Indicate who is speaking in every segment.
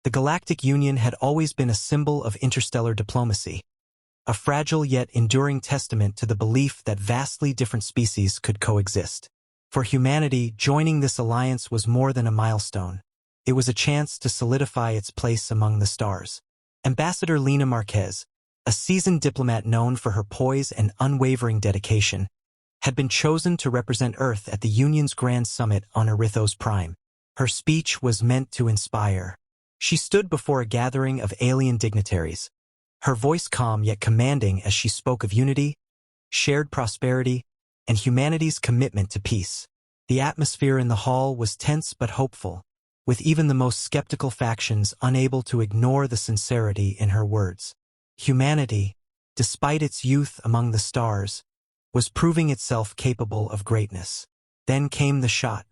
Speaker 1: The Galactic Union had always been a symbol of interstellar diplomacy, a fragile yet enduring testament to the belief that vastly different species could coexist. For humanity, joining this alliance was more than a milestone. It was a chance to solidify its place among the stars. Ambassador Lena Marquez, a seasoned diplomat known for her poise and unwavering dedication, had been chosen to represent Earth at the Union's Grand Summit on Erythos Prime. Her speech was meant to inspire. She stood before a gathering of alien dignitaries, her voice calm yet commanding as she spoke of unity, shared prosperity, and humanity's commitment to peace. The atmosphere in the hall was tense but hopeful, with even the most skeptical factions unable to ignore the sincerity in her words. Humanity, despite its youth among the stars, was proving itself capable of greatness. Then came the shot.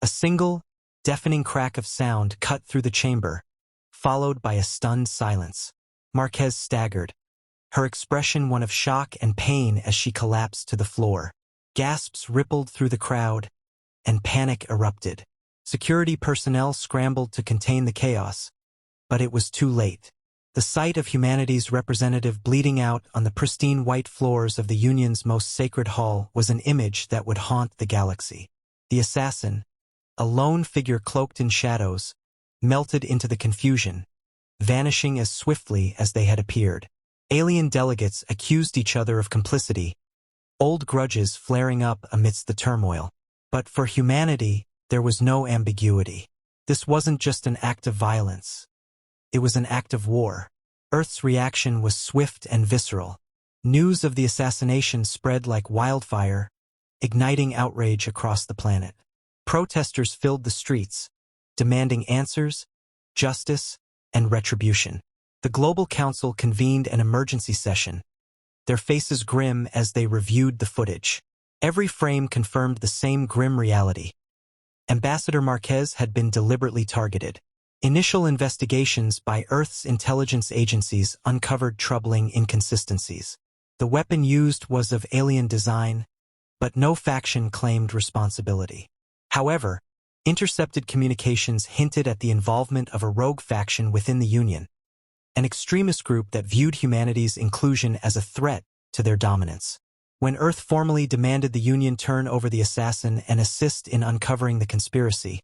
Speaker 1: A single, deafening crack of sound cut through the chamber, followed by a stunned silence. Marquez staggered, her expression one of shock and pain as she collapsed to the floor. Gasps rippled through the crowd, and panic erupted. Security personnel scrambled to contain the chaos, but it was too late. The sight of humanity's representative bleeding out on the pristine white floors of the Union's most sacred hall was an image that would haunt the galaxy. The assassin, a lone figure cloaked in shadows, melted into the confusion, vanishing as swiftly as they had appeared. Alien delegates accused each other of complicity, old grudges flaring up amidst the turmoil. But for humanity, there was no ambiguity. This wasn't just an act of violence. It was an act of war. Earth's reaction was swift and visceral. News of the assassination spread like wildfire, igniting outrage across the planet. Protesters filled the streets, demanding answers, justice, and retribution. The Global Council convened an emergency session, their faces grim as they reviewed the footage. Every frame confirmed the same grim reality. Ambassador Marquez had been deliberately targeted. Initial investigations by Earth's intelligence agencies uncovered troubling inconsistencies. The weapon used was of alien design, but no faction claimed responsibility. However, intercepted communications hinted at the involvement of a rogue faction within the Union, an extremist group that viewed humanity's inclusion as a threat to their dominance. When Earth formally demanded the Union turn over the assassin and assist in uncovering the conspiracy,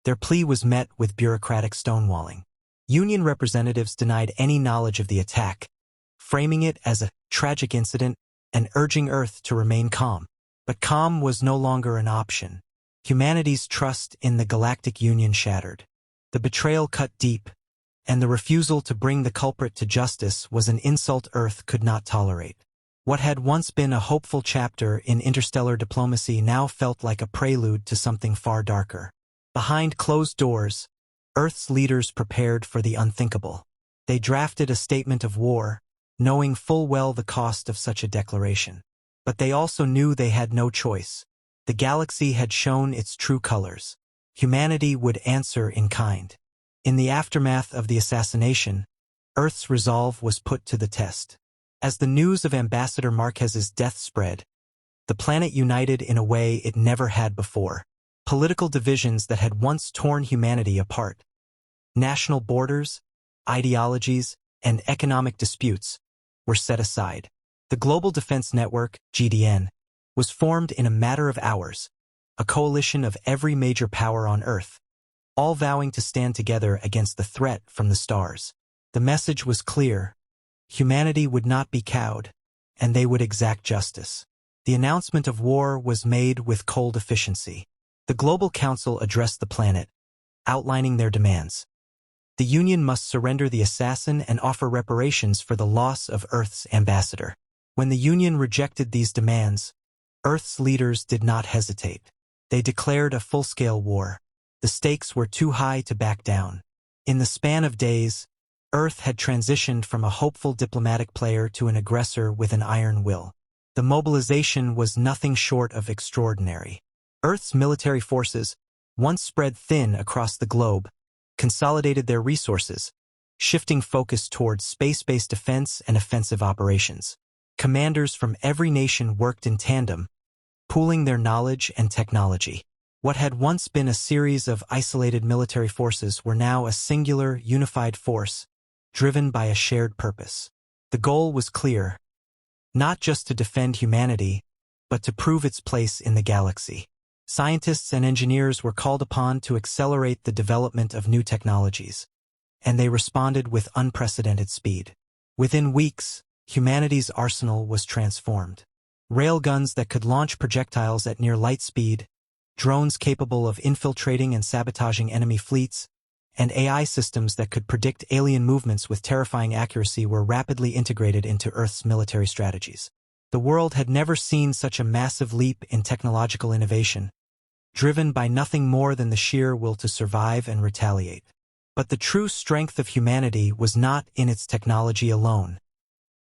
Speaker 1: their plea was met with bureaucratic stonewalling. Union representatives denied any knowledge of the attack, framing it as a tragic incident and urging Earth to remain calm. But calm was no longer an option. Humanity's trust in the Galactic Union shattered. The betrayal cut deep, and the refusal to bring the culprit to justice was an insult Earth could not tolerate. What had once been a hopeful chapter in interstellar diplomacy now felt like a prelude to something far darker. Behind closed doors, Earth's leaders prepared for the unthinkable. They drafted a statement of war, knowing full well the cost of such a declaration. But they also knew they had no choice. The galaxy had shown its true colors. Humanity would answer in kind. In the aftermath of the assassination, Earth's resolve was put to the test. As the news of Ambassador Marquez's death spread, the planet united in a way it never had before. Political divisions that had once torn humanity apart, national borders, ideologies, and economic disputes were set aside. The Global Defense Network, GDN, was formed in a matter of hours, a coalition of every major power on Earth, all vowing to stand together against the threat from the stars. The message was clear. Humanity would not be cowed, and they would exact justice. The announcement of war was made with cold efficiency. The Global Council addressed the planet, outlining their demands. The Union must surrender the assassin and offer reparations for the loss of Earth's ambassador. When the Union rejected these demands, Earth's leaders did not hesitate. They declared a full-scale war. The stakes were too high to back down. In the span of days, Earth had transitioned from a hopeful diplomatic player to an aggressor with an iron will. The mobilization was nothing short of extraordinary. Earth's military forces, once spread thin across the globe, consolidated their resources, shifting focus towards space-based defense and offensive operations. Commanders from every nation worked in tandem, pooling their knowledge and technology. What had once been a series of isolated military forces were now a singular, unified force, driven by a shared purpose. The goal was clear, not just to defend humanity, but to prove its place in the galaxy. Scientists and engineers were called upon to accelerate the development of new technologies, and they responded with unprecedented speed. Within weeks, humanity's arsenal was transformed. Railguns that could launch projectiles at near light speed, drones capable of infiltrating and sabotaging enemy fleets, and AI systems that could predict alien movements with terrifying accuracy were rapidly integrated into Earth's military strategies. The world had never seen such a massive leap in technological innovation, driven by nothing more than the sheer will to survive and retaliate. But the true strength of humanity was not in its technology alone.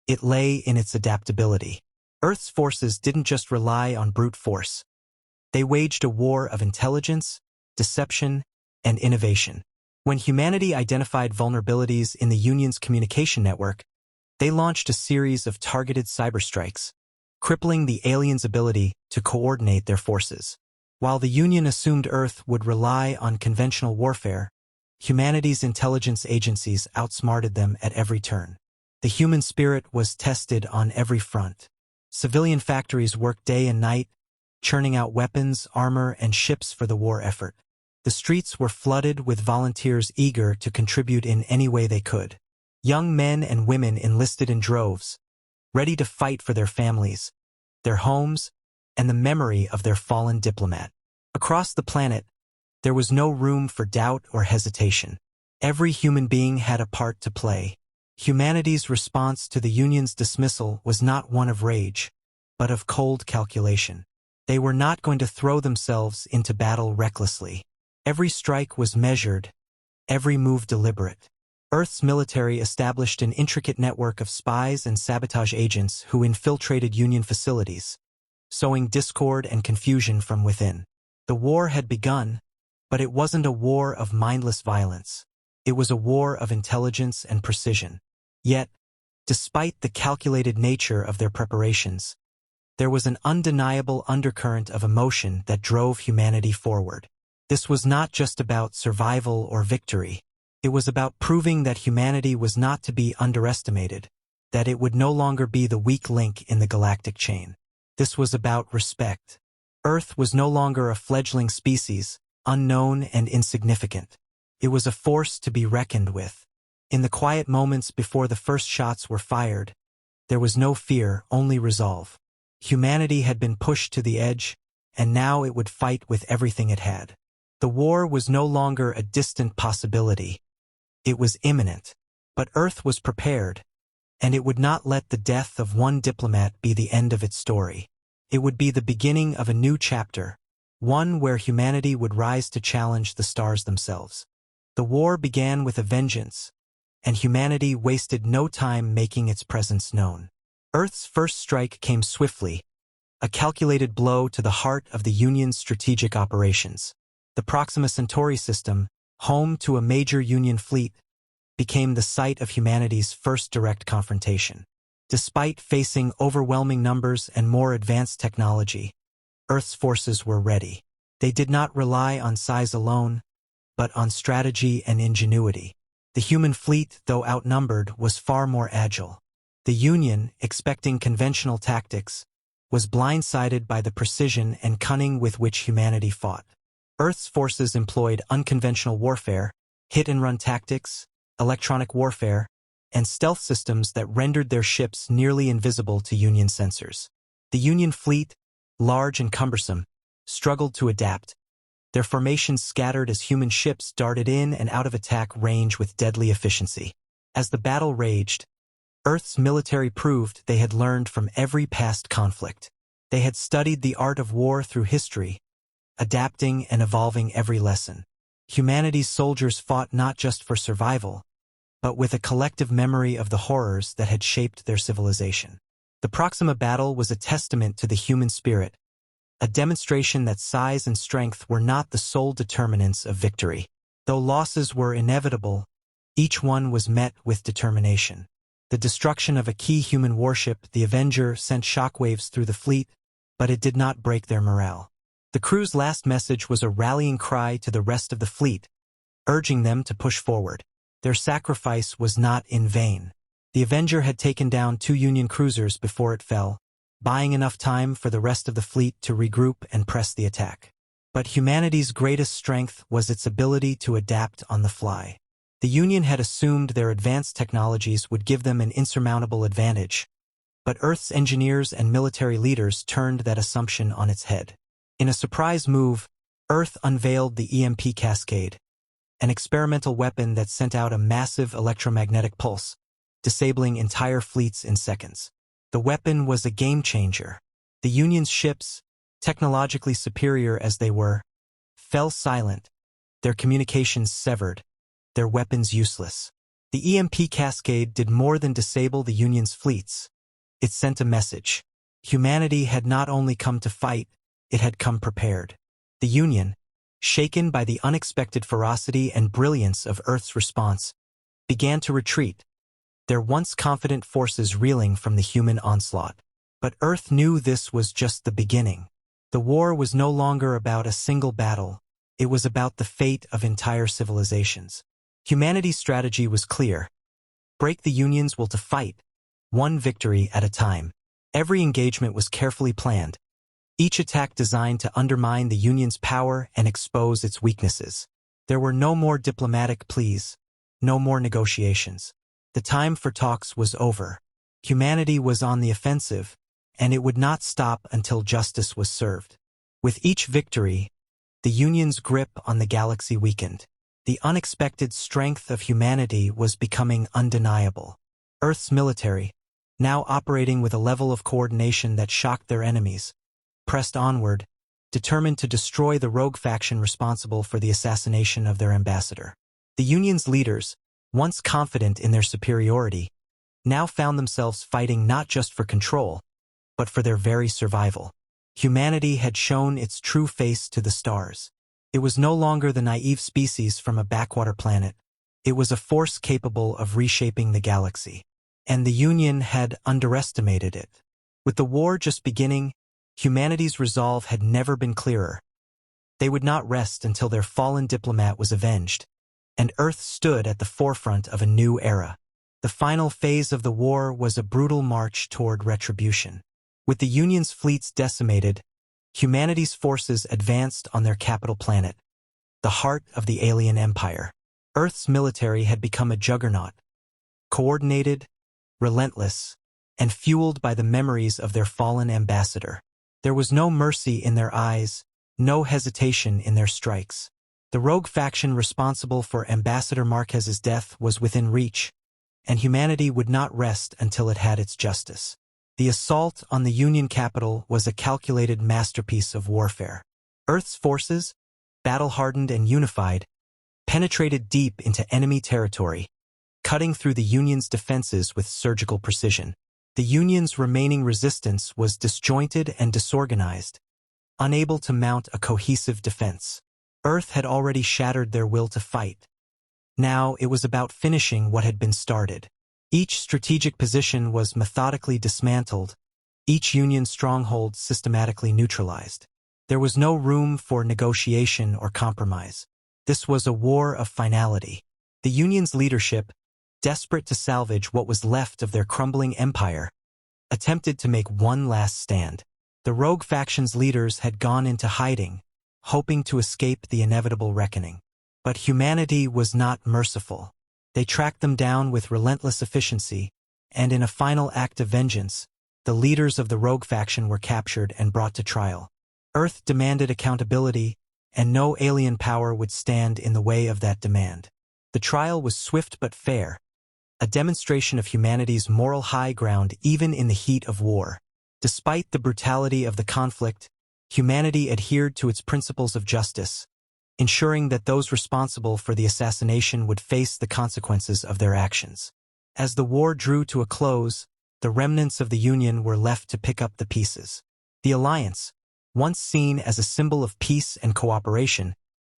Speaker 1: It lay in its adaptability. Earth's forces didn't just rely on brute force. They waged a war of intelligence, deception, and innovation. When humanity identified vulnerabilities in the Union's communication network, they launched a series of targeted cyberstrikes, crippling the aliens' ability to coordinate their forces. While the Union assumed Earth would rely on conventional warfare, humanity's intelligence agencies outsmarted them at every turn. The human spirit was tested on every front. Civilian factories worked day and night, churning out weapons, armor, and ships for the war effort. The streets were flooded with volunteers eager to contribute in any way they could. Young men and women enlisted in droves, ready to fight for their families, their homes, and the memory of their fallen diplomat. Across the planet, there was no room for doubt or hesitation. Every human being had a part to play. Humanity's response to the Union's dismissal was not one of rage, but of cold calculation. They were not going to throw themselves into battle recklessly. Every strike was measured, every move deliberate. Earth's military established an intricate network of spies and sabotage agents who infiltrated Union facilities, sowing discord and confusion from within. The war had begun, but it wasn't a war of mindless violence. It was a war of intelligence and precision. Yet, despite the calculated nature of their preparations, there was an undeniable undercurrent of emotion that drove humanity forward. This was not just about survival or victory. It was about proving that humanity was not to be underestimated, that it would no longer be the weak link in the galactic chain. This was about respect. Earth was no longer a fledgling species, unknown and insignificant. It was a force to be reckoned with. In the quiet moments before the first shots were fired, there was no fear, only resolve. Humanity had been pushed to the edge, and now it would fight with everything it had. The war was no longer a distant possibility. It was imminent. But Earth was prepared, and it would not let the death of one diplomat be the end of its story. It would be the beginning of a new chapter, one where humanity would rise to challenge the stars themselves. The war began with a vengeance, and humanity wasted no time making its presence known. Earth's first strike came swiftly, a calculated blow to the heart of the Union's strategic operations. The Proxima Centauri system, home to a major Union fleet, became the site of humanity's first direct confrontation. Despite facing overwhelming numbers and more advanced technology, Earth's forces were ready. They did not rely on size alone, but on strategy and ingenuity. The human fleet, though outnumbered, was far more agile. The Union, expecting conventional tactics, was blindsided by the precision and cunning with which humanity fought. Earth's forces employed unconventional warfare, hit-and-run tactics, electronic warfare, and stealth systems that rendered their ships nearly invisible to Union sensors. The Union fleet, large and cumbersome, struggled to adapt. Their formations scattered as human ships darted in and out of attack range with deadly efficiency. As the battle raged, Earth's military proved they had learned from every past conflict. They had studied the art of war through history, adapting and evolving every lesson. Humanity's soldiers fought not just for survival, but with a collective memory of the horrors that had shaped their civilization. The Proxima battle was a testament to the human spirit, a demonstration that size and strength were not the sole determinants of victory. Though losses were inevitable, each one was met with determination. The destruction of a key human warship, the Avenger, sent shockwaves through the fleet, but it did not break their morale. The crew's last message was a rallying cry to the rest of the fleet, urging them to push forward. Their sacrifice was not in vain. The Avenger had taken down 2 Union cruisers before it fell, buying enough time for the rest of the fleet to regroup and press the attack. But humanity's greatest strength was its ability to adapt on the fly. The Union had assumed their advanced technologies would give them an insurmountable advantage, but Earth's engineers and military leaders turned that assumption on its head. In a surprise move, Earth unveiled the EMP cascade, an experimental weapon that sent out a massive electromagnetic pulse, disabling entire fleets in seconds. The weapon was a game-changer. The Union's ships, technologically superior as they were, fell silent, their communications severed, their weapons useless. The EMP cascade did more than disable the Union's fleets. It sent a message. Humanity had not only come to fight, it had come prepared. The Union, shaken by the unexpected ferocity and brilliance of Earth's response, began to retreat, their once confident forces reeling from the human onslaught. But Earth knew this was just the beginning. The war was no longer about a single battle, it was about the fate of entire civilizations. Humanity's strategy was clear. Break the Union's will to fight, one victory at a time. Every engagement was carefully planned, each attack designed to undermine the Union's power and expose its weaknesses. There were no more diplomatic pleas, no more negotiations. The time for talks was over. Humanity was on the offensive, and it would not stop until justice was served. With each victory, the Union's grip on the galaxy weakened. The unexpected strength of humanity was becoming undeniable. Earth's military, now operating with a level of coordination that shocked their enemies, pressed onward, determined to destroy the rogue faction responsible for the assassination of their ambassador. The Union's leaders, once confident in their superiority, now found themselves fighting not just for control, but for their very survival. Humanity had shown its true face to the stars. It was no longer the naive species from a backwater planet. It was a force capable of reshaping the galaxy. And the Union had underestimated it. With the war just beginning, humanity's resolve had never been clearer. They would not rest until their fallen diplomat was avenged, and Earth stood at the forefront of a new era. The final phase of the war was a brutal march toward retribution. With the Union's fleets decimated, humanity's forces advanced on their capital planet, the heart of the alien empire. Earth's military had become a juggernaut, coordinated, relentless, and fueled by the memories of their fallen ambassador. There was no mercy in their eyes, no hesitation in their strikes. The rogue faction responsible for Ambassador Marquez's death was within reach, and humanity would not rest until it had its justice. The assault on the Union capital was a calculated masterpiece of warfare. Earth's forces, battle-hardened and unified, penetrated deep into enemy territory, cutting through the Union's defenses with surgical precision. The Union's remaining resistance was disjointed and disorganized, unable to mount a cohesive defense. Earth had already shattered their will to fight. Now it was about finishing what had been started. Each strategic position was methodically dismantled, each Union stronghold systematically neutralized. There was no room for negotiation or compromise. This was a war of finality. The Union's leadership, desperate to salvage what was left of their crumbling empire, attempted to make one last stand. The rogue faction's leaders had gone into hiding, hoping to escape the inevitable reckoning. But humanity was not merciful. They tracked them down with relentless efficiency, and in a final act of vengeance, the leaders of the rogue faction were captured and brought to trial. Earth demanded accountability, and no alien power would stand in the way of that demand. The trial was swift but fair, a demonstration of humanity's moral high ground even in the heat of war. Despite the brutality of the conflict, humanity adhered to its principles of justice, ensuring that those responsible for the assassination would face the consequences of their actions. As the war drew to a close, the remnants of the Union were left to pick up the pieces. The alliance, once seen as a symbol of peace and cooperation,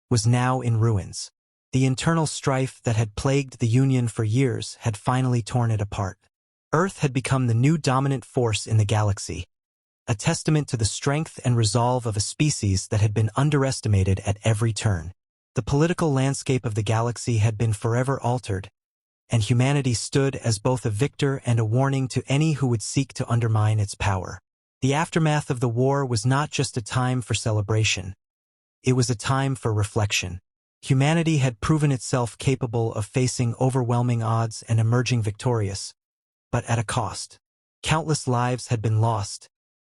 Speaker 1: was now in ruins. The internal strife that had plagued the Union for years had finally torn it apart. Earth had become the new dominant force in the galaxy, a testament to the strength and resolve of a species that had been underestimated at every turn. The political landscape of the galaxy had been forever altered, and humanity stood as both a victor and a warning to any who would seek to undermine its power. The aftermath of the war was not just a time for celebration. It was a time for reflection. Humanity had proven itself capable of facing overwhelming odds and emerging victorious, but at a cost. Countless lives had been lost,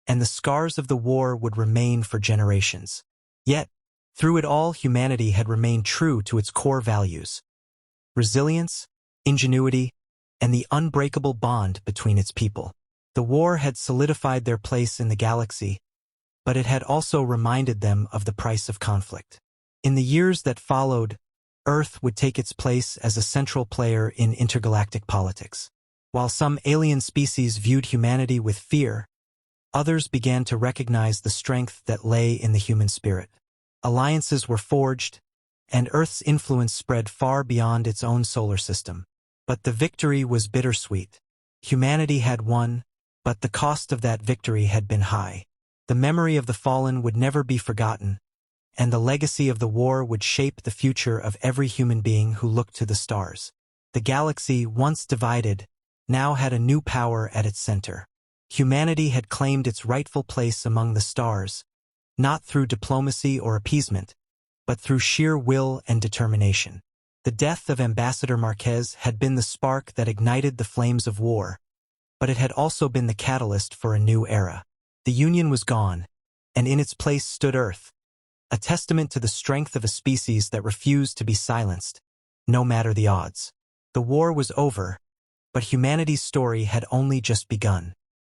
Speaker 1: and the scars of the war would remain for generations. Yet, through it all, humanity had remained true to its core values: resilience, ingenuity, and the unbreakable bond between its people. The war had solidified their place in the galaxy, but it had also reminded them of the price of conflict. In the years that followed, Earth would take its place as a central player in intergalactic politics. While some alien species viewed humanity with fear, others began to recognize the strength that lay in the human spirit. Alliances were forged, and Earth's influence spread far beyond its own solar system. But the victory was bittersweet. Humanity had won, but the cost of that victory had been high. The memory of the fallen would never be forgotten, and the legacy of the war would shape the future of every human being who looked to the stars. The galaxy, once divided, now had a new power at its center. Humanity had claimed its rightful place among the stars, not through diplomacy or appeasement, but through sheer will and determination. The death of Ambassador Marquez had been the spark that ignited the flames of war, but it had also been the catalyst for a new era. The Union was gone, and in its place stood Earth, a testament to the strength of a species that refused to be silenced, no matter the odds. The war was over, but humanity's story had only just begun.